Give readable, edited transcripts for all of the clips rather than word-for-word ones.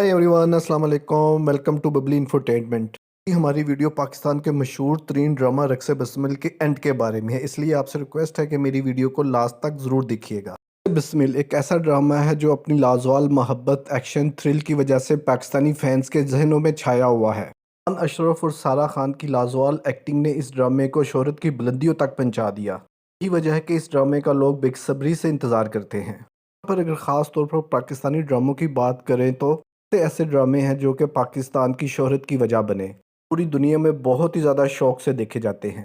हाय everyone, अस्सलाम वालेकुम। Welcome to Babli infotainment. हमारी वीडियो पाकिस्तान के मशहूर तरीन ड्रामा रक्स बिस्मिल के एंड के बारे में है, इसलिए आपसे रिक्वेस्ट है कि मेरी वीडियो को लास्ट तक ज़रूर देखिएगा। बिस्मिल एक ऐसा ड्रामा है जो अपनी लाजवाब मोहब्बत, एक्शन, थ्रिल की वजह से पाकिस्तानी फैंस के जहनों में छाया हुआ है। खान अशरफ और सारा खान की लाजवाब एक्टिंग ने इस ड्रामे को शोहरत की बुलंदियों तक पहुंचा दिया। यही वजह है कि इस ड्रामे का लोग बेसब्री से इंतज़ार करते हैं। पर अगर ख़ास तौर पर पाकिस्तानी ड्रामों की बात करें तो ऐसे ड्रामे हैं जो कि पाकिस्तान की शोहरत की वजह बने, पूरी दुनिया में बहुत ही ज़्यादा शौक से देखे जाते हैं।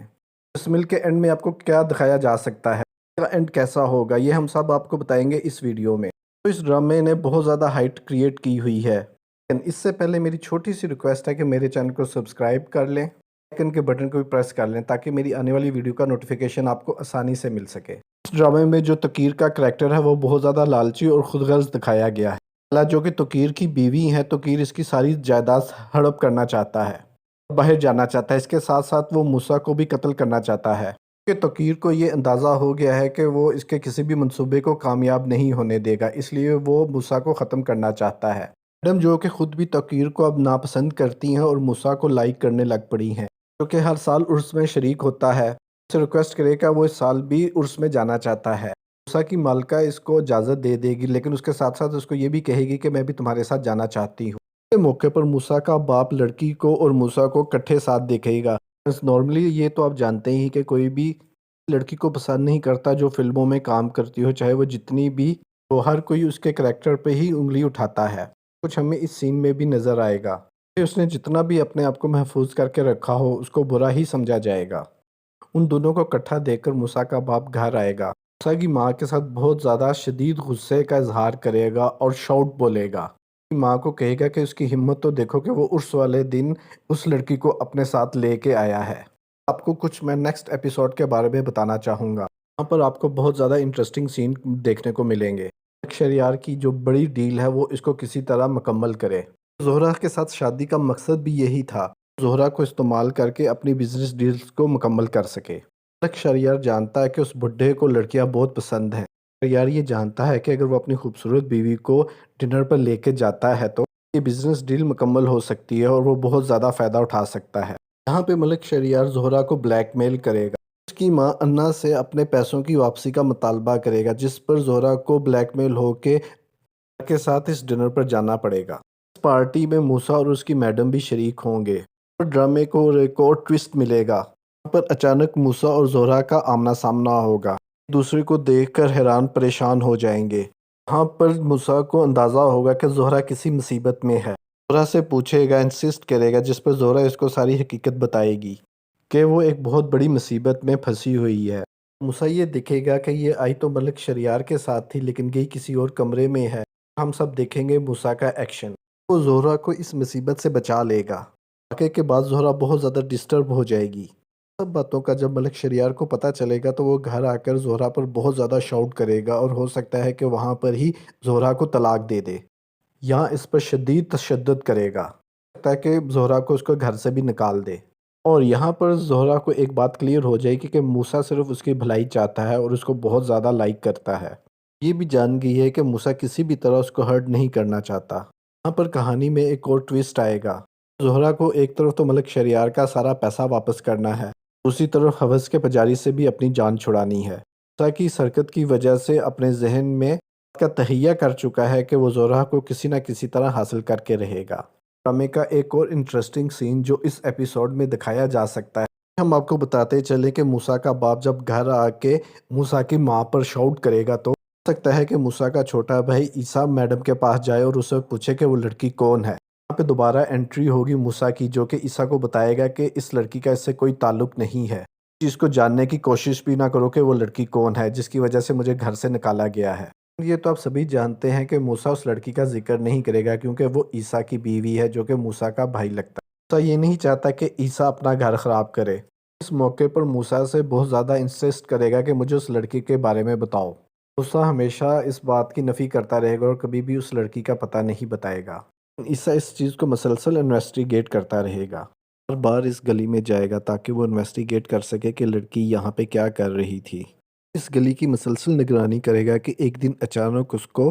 बिस्मिल के एंड में आपको क्या दिखाया जा सकता है, इसका एंड कैसा होगा, ये हम सब आपको बताएंगे इस वीडियो में। तो इस ड्रामे ने बहुत ज़्यादा हाइट क्रिएट की हुई है, लेकिन इससे पहले मेरी छोटी सी रिक्वेस्ट है कि मेरे चैनल को सब्सक्राइब कर लें, आइकन के बटन को भी प्रेस कर लें ताकि मेरी आने वाली वीडियो का नोटिफिकेशन आपको आसानी से मिल सके। इस ड्रामे में जो तकीर का करैक्टर है वो बहुत ज़्यादा लालची और खुदगर्ज दिखाया गया है। ला जो कि तकीर की बीवी है, तकीर इसकी सारी जायदाद हड़प करना चाहता है, बाहर जाना चाहता है। इसके साथ साथ वो मूसा को भी कत्ल करना चाहता है कि तकीर को ये अंदाज़ा हो गया है कि वो इसके किसी भी मंसूबे को कामयाब नहीं होने देगा, इसलिए वो मूसा को ख़त्म करना चाहता है। मैडम जो कि ख़ुद भी तकीर को अब नापसंद करती हैं और मूसा को लाइक करने लग पड़ी हैं, जो कि हर साल उर्स में शरीक होता है। उससे रिक्वेस्ट करेगा, वो इस साल भी उर्स में जाना चाहता है। मूसा की मालका इसको इजाज़त दे देगी, लेकिन उसके साथ साथ उसको ये भी कहेगी कि मैं भी तुम्हारे साथ जाना चाहती हूँ। इस मौके पर मूसा का बाप लड़की को और मूसा को इकट्ठे साथ देखेगा। नॉर्मली ये तो आप जानते ही कि कोई भी लड़की को पसंद नहीं करता जो फिल्मों में काम करती हो, चाहे वो जितनी भी, तो हर कोई उसके करैक्टर पे ही उंगली उठाता है। कुछ हमें इस सीन में भी नज़र आएगा कि उसने जितना भी अपने आप को महफूज करके रखा हो उसको बुरा ही समझा जाएगा। उन दोनों को इकट्ठा देखकर मूसा का बाप घर आएगा, मूसा की माँ के साथ बहुत ज़्यादा शदीद गुस्से का इजहार करेगा और शाउट बोलेगा। माँ को कहेगा कि उसकी हिम्मत तो देखो कि वो उस वाले दिन उस लड़की को अपने साथ लेके आया है। आपको कुछ मैं नेक्स्ट एपिसोड के बारे में बताना चाहूँगा, यहाँ पर आपको बहुत ज़्यादा इंटरेस्टिंग सीन देखने को मिलेंगे। शरियार की जो बड़ी डील है वो इसको किसी तरह मुकम्मल करे। जोहरा के साथ शादी का मकसद भी यही था, जोहरा को इस्तेमाल करके अपनी बिजनेस डील्स को मुकम्मल कर सके। शरियार जानता है कि उस बुढ़े को लड़कियां बहुत पसंद हैं। शरियार ये जानता है कि अगर वो अपनी खूबसूरत बीवी को डिनर पर लेके जाता है तो ये बिजनेस डील मुकम्मल हो सकती है और वो बहुत ज़्यादा फ़ायदा उठा सकता है। यहाँ पे मलिक शरियार जोहरा को ब्लैकमेल करेगा। उसकी माँ अन्ना से अपने पैसों की वापसी का मुतालबा करेगा, जिस पर जोहरा को ब्लैकमेल होके के साथ इस डिनर पर जाना पड़ेगा। इस पार्टी में मूसा और उसकी मैडम भी शरीक होंगे और ड्रामे को एक और ट्विस्ट मिलेगा। यहाँ पर अचानक मूसा और जोहरा का आमना सामना होगा, दूसरे को देखकर हैरान परेशान हो जाएंगे। यहाँ पर मूसा को अंदाज़ा होगा कि जोहरा किसी मुसीबत में है। जोहरा से पूछेगा, इंसिस्ट करेगा, जिस पर जोहरा इसको सारी हकीकत बताएगी कि वो एक बहुत बड़ी मुसीबत में फंसी हुई है। मूसा ये दिखेगा कि ये आई तो मलिक शरियार के साथ थी लेकिन गई किसी और कमरे में है। हम सब देखेंगे मूसा का एक्शन, वो जोहरा को इस मुसीबत से बचा लेगा। वाक़े के बाद जोहरा बहुत ज़्यादा डिस्टर्ब हो जाएगी। सब बातों का जब मलिक शरियार को पता चलेगा तो वो घर आकर जोहरा पर बहुत ज़्यादा शाउट करेगा और हो सकता है कि वहाँ पर ही जोहरा को तलाक दे दे, यहाँ इस पर शदीद तशद्दुद करेगा, ताकि जोहरा को उसको घर से भी निकाल दे। और यहाँ पर जोहरा को एक बात क्लियर हो जाएगी कि मूसा सिर्फ उसकी भलाई चाहता है और उसको बहुत ज़्यादा लाइक करता है। ये भी जान गई है कि मूसा किसी भी तरह उसको हर्ट नहीं करना चाहता। यहाँ पर कहानी में एक और ट्विस्ट आएगा। जोहरा को एक तरफ तो मलिक शरियार का सारा पैसा वापस करना है, दूसरी तरफ हवस के पुजारी से भी अपनी जान छुड़ानी है। मूसा की इस हरकत की वजह से अपने जहन में का तहैया कर चुका है कि वो जोहरा को किसी न किसी तरह हासिल करके रहेगा। ड्रामे का एक और इंटरेस्टिंग सीन जो इस एपिसोड में दिखाया जा सकता है, हम आपको बताते चले कि मूसा का बाप जब घर आके मूसा की माँ पर शाउट करेगा तो हो सकता है कि मूसा का छोटा भाई ईसा मैडम के पास जाए और उससे पूछे कि वो लड़की कौन है। यहाँ पे दोबारा एंट्री होगी मूसा की, जो कि ईसा को बताएगा कि इस लड़की का इससे कोई ताल्लुक नहीं है। इसको जानने की कोशिश भी ना करो कि वो लड़की कौन है जिसकी वजह से मुझे घर से निकाला गया है। ये तो आप सभी जानते हैं कि मूसा उस लड़की का जिक्र नहीं करेगा क्योंकि वो ईसा की बीवी है, जो कि मूसा का भाई लगता है। मूसा ये नहीं चाहता कि ईसा अपना घर ख़राब करे। इस मौके पर मूसा से बहुत ज़्यादा इंसिस्ट करेगा कि मुझे उस लड़की के बारे में बताओ। मूसा हमेशा इस बात की नफ़ी करता रहेगा और कभी भी उस लड़की का पता नहीं बताएगा। ईसा इस चीज़ को मसलसल इन्वेस्टिगेट करता रहेगा, हर बार इस गली में जाएगा ताकि वो इन्वेस्टिगेट कर सके कि लड़की यहाँ पे क्या कर रही थी। इस गली की मसलसल निगरानी करेगा कि एक दिन अचानक उसको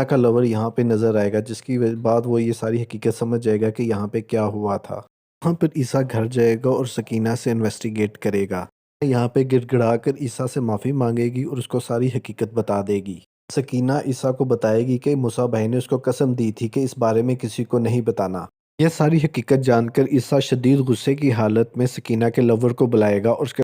का लवर यहाँ पे नज़र आएगा, जिसकी बाद वो ये सारी हकीकत समझ जाएगा कि यहाँ पे क्या हुआ था। वहाँ पर ईसा घर जाएगा और सकीना से इन्वेस्टिगेट करेगा। यहाँ पे गिड़गिड़ा कर ईसा से माफ़ी मांगेगी और उसको सारी हकीकत बता देगी। सकीना ईसा को बताएगी कि मूसा भाई ने उसको कसम दी थी कि इस बारे में किसी को नहीं बताना। यह सारी हकीकत जानकर ईसा शदीद गुस्से की हालत में सकीना के लवर को बुलाएगा और उसके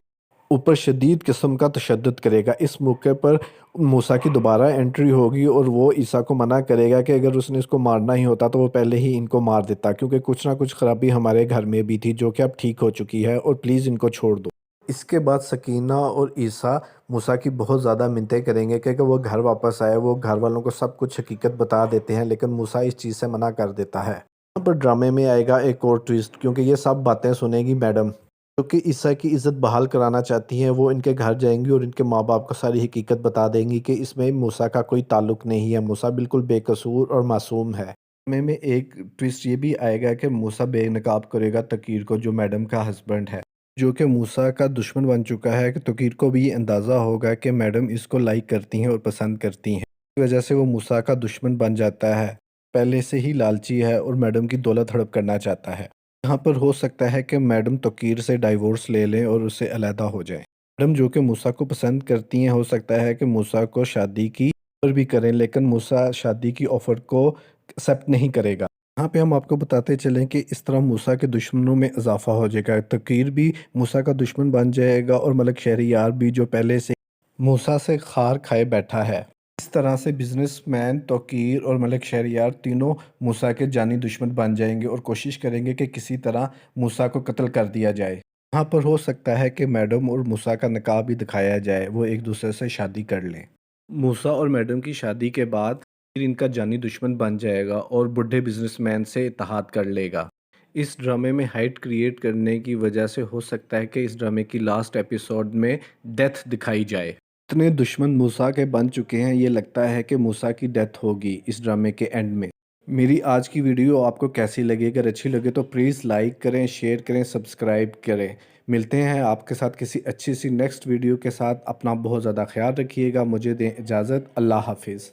ऊपर शदीद किस्म का तशद्दुद करेगा। इस मौके पर मूसा की दोबारा एंट्री होगी और वो ईसा को मना करेगा कि अगर उसने इसको मारना ही होता तो वो पहले ही इनको मार देता, क्योंकि कुछ ना कुछ खराबी हमारे घर में भी थी जो कि अब ठीक हो चुकी है, और प्लीज़ इनको छोड़ दो। इसके बाद सकीना और ईसा मूसा की बहुत ज़्यादा मिन्नतें करेंगे कि वो घर वापस आए। वो घर वालों को सब कुछ हकीकत बता देते हैं, लेकिन मूसा इस चीज़ से मना कर देता है। यहाँ पर ड्रामे में आएगा एक और ट्विस्ट, क्योंकि ये सब बातें सुनेगी मैडम, जो कि ईसा की इज़्ज़त बहाल कराना चाहती हैं। वो इनके घर जाएंगी और इनके माँ बाप को सारी हकीकत बता देंगी कि इसमें मूसा का कोई ताल्लुक नहीं है, मूसा बिल्कुल बेकसूर और मासूम है। में एक ट्विस्ट ये भी आएगा कि मूसा बेनकाब करेगा तकीर को, जो मैडम का हस्बैंड है, जो कि मूसा का दुश्मन बन चुका है। कि तकीर को भी ये अंदाज़ा होगा कि मैडम इसको लाइक करती हैं और पसंद करती हैं, इस वजह से वो मूसा का दुश्मन बन जाता है। पहले से ही लालची है और मैडम की दौलत हड़प करना चाहता है। यहाँ पर हो सकता है कि मैडम तकीर से डाइवोर्स ले लें और उससे अलहदा हो जाएं। मैडम जो कि मूसा को पसंद करती हैं, हो सकता है कि मूसा को शादी की ऑफर भी करें, लेकिन मूसा शादी की ऑफर को एक्सेप्ट नहीं करेगा। यहाँ पे हम आपको बताते चलें कि इस तरह मूसा के दुश्मनों में इजाफा हो जाएगा। तकीर भी मूसा का दुश्मन बन जाएगा और मलिक शहरियार भी, जो पहले से मूसा से खार खाए बैठा है। इस तरह से बिजनेसमैन तौकीर और मलिक शहरियार तीनों मूसा के जानी दुश्मन बन जाएंगे और कोशिश करेंगे कि किसी तरह मूसा को कत्ल कर दिया जाए। यहाँ पर हो सकता है कि मैडम और मूसा का निकाह भी दिखाया जाए, वो एक दूसरे से शादी कर लें। मूसा और मैडम की शादी के बाद फिर इनका जानी दुश्मन बन जाएगा और बुढ़े बिजनेसमैन से इत्तेहाद कर लेगा। इस ड्रामे में हाइट क्रिएट करने की वजह से हो सकता है कि इस ड्रामे की लास्ट एपिसोड में डेथ दिखाई जाए। इतने दुश्मन मूसा के बन चुके हैं, ये लगता है कि मूसा की डेथ होगी इस ड्रामे के एंड में। मेरी आज की वीडियो आपको कैसी लगी? अगर अच्छी लगे तो प्लीज़ लाइक करें, शेयर करें, सब्सक्राइब करें। मिलते हैं आपके साथ किसी अच्छी सी नेक्स्ट वीडियो के साथ। अपना बहुत ज़्यादा ख्याल रखिएगा। मुझे दें इजाज़त। अल्लाह हाफिज़।